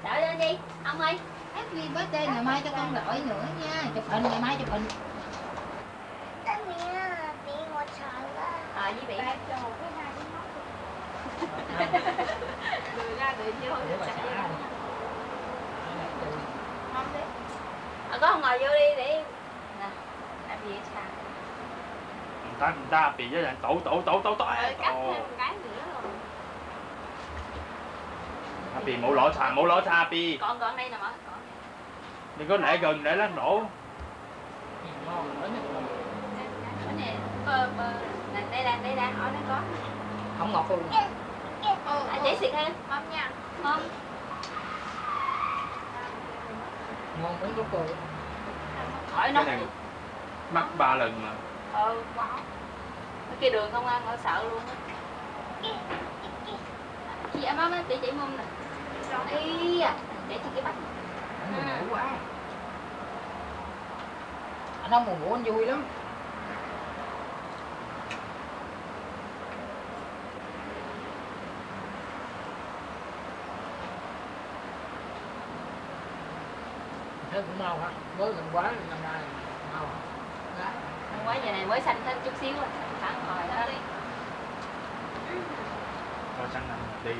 Đợi lên đi, ông ơi. Happy birthday, ngày mai cho con gọi nữa nha. Chụp hình, ngày mai chụp hình. Bị ngồi sợ á. Với bị. Người ra người vô Có không ngồi vô đi để nè. Làm gì sao? Người ta bị với lại tổ. Cắt thêm một cái nữa rồi. Happy mẫu lỗ xa Happy. Con đây nè mà. Đừng có để gần để lát nổ. Nè, đây đây, hỏi nó có. Không ngọt luôn. Để xịt thêm. Ngon nha. Ngon. Ngon cũng có cười. Hỏi nó. Cái này mắc 3 lần mà. Wow. Cái kia đường không ăn, nó sợ luôn á. Chị em má để chỉ mông nè. Ý à, để chị cái bánh. Anh ngủ quá. Anh không buồn ngủ anh vui lắm. Thế cũng mau hả? Mới gần quá năm nay mau hả? Năm quá giờ này mới xanh thêm chút xíu rồi. Sáng hồi đó đi. Coi sang năm đi.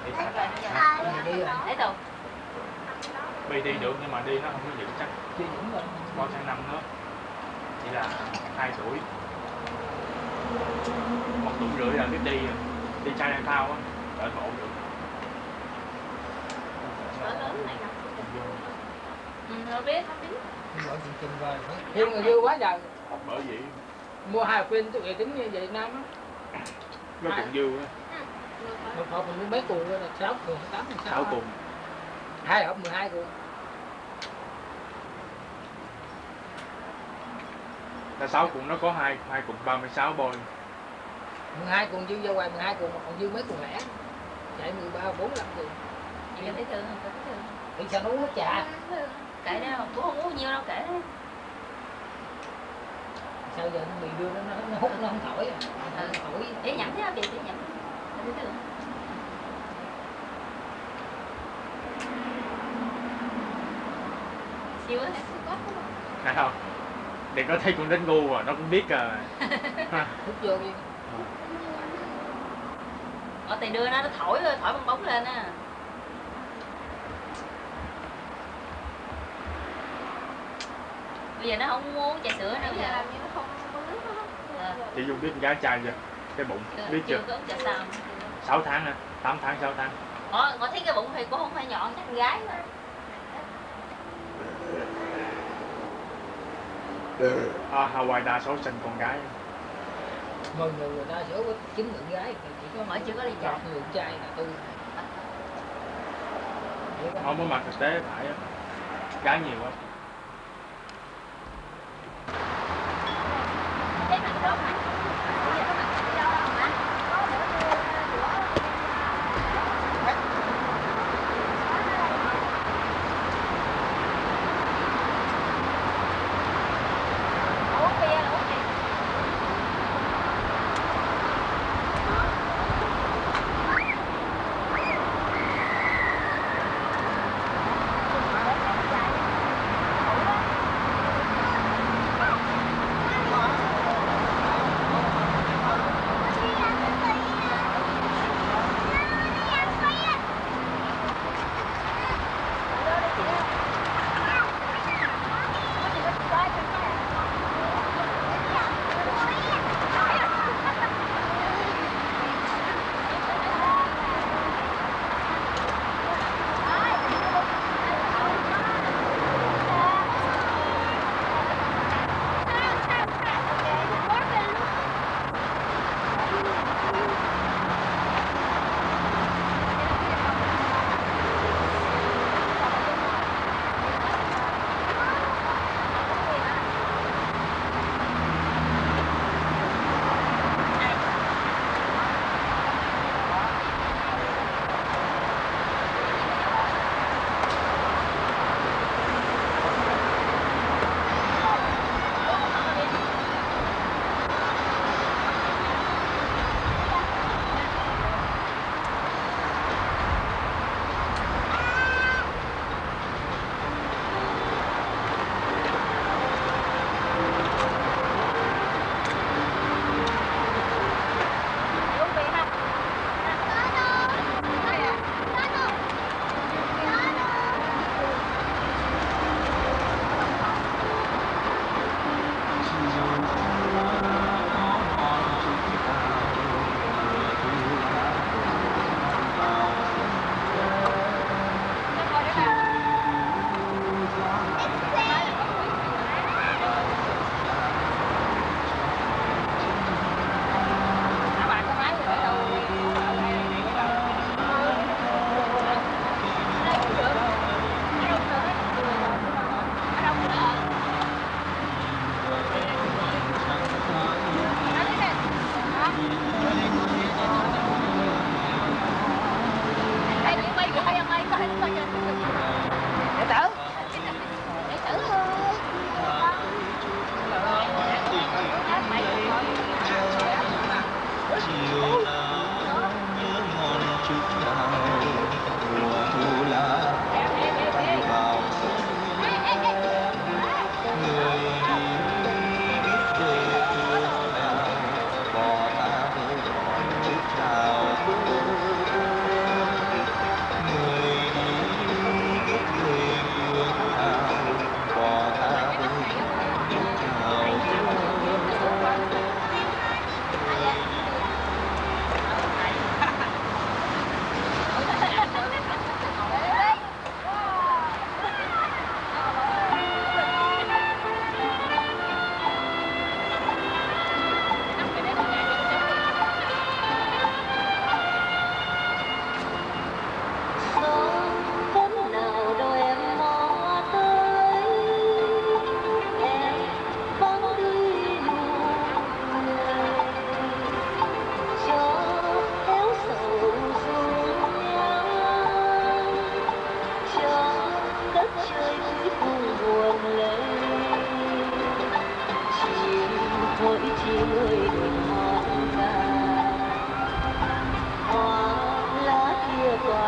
Đi Rồi, sạch. Đi rồi. để tù. Bi đi được nhưng mà đi nó không có vững chắc. Chưa vững rồi. Coi sang năm nữa. Chỉ là 2 tuổi. 1 tuổi rưỡi là biết đi China Town á, đợi bộ được. Lớn này gặp. Nó biết. Gọi chương trình rồi. Thêm người dư quá giờ. Bởi vậy Mua 2 phim tôi tính như vậy Nam á. nó cũng dư á. Một hộp mình mua mấy cuộn rồi, 6 cuộn, 8 cuộn, 6 cùng. 2 hộp 12 cuộn. Là 6 cuộn nó có 2 cuộn 36 bôi. 12 cuộn dư ra ngoài 12 cuộn mà còn dư mấy cuộn lẻ. Chạy 13, 4, 5 cuộn. Chị thấy thương không? Thấy thương. Thì sao nó uống nước trà? Kệ đó, cũng không uống nhiều đâu, kệ đó. Sao giờ nó bị đưa nó hút nó không thổi à? Thổi. Để nhẩm chứ, để nhẩm. Thấy thương. Siêu á, siêu quá đúng không? Thấy không? Đừng có thấy con đến ngu rồi, nó cũng biết rồi. Hút vô đi. Ở tay đưa nó thổi bong bóng lên á. Bây giờ nó không muốn trà sữa nữa. Bây giờ làm như nó không có nước đó. Chị Dung biết con gái trai chưa? Cái bụng, biết chưa? Chưa có trà sao. 6 tháng à, 8 tháng, 6 tháng. Ngồi thấy cái bụng thì cũng không phải nhọn, chắc con gái mà. Hawaii đa số sinh con gái. 10 người ta sữa có 9 người gái, chỉ có Mới chưa có đi chợ. chọn người trai là tôi. Không có mặt thực tế phải á. Gái nhiều á. Thấy mặt đó hả? Bây giờ có mặt đi đâu đâu hả? Uống bia là uống gì?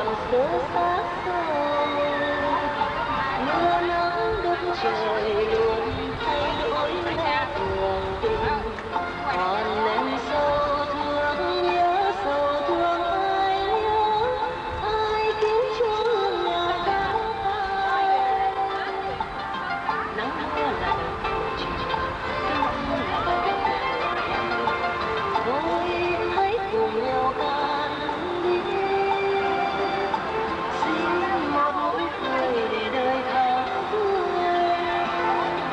còn xứ xác xôi, mưa nắng đất trời luôn thay đổi lẽ thường tình, còn em sâu thương nhớ sâu thương ai kiếm chung nhà cao cao. Nắng mưa là đời của trời, cơn mưa là bài học của em. Thôi hãy cùng nhauกันđi, xin một nụ cười để đời tháng ngày.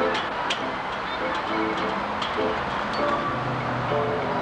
Hãy subscribe cho kênh Ghiền Mì Gõ để không bỏ lỡ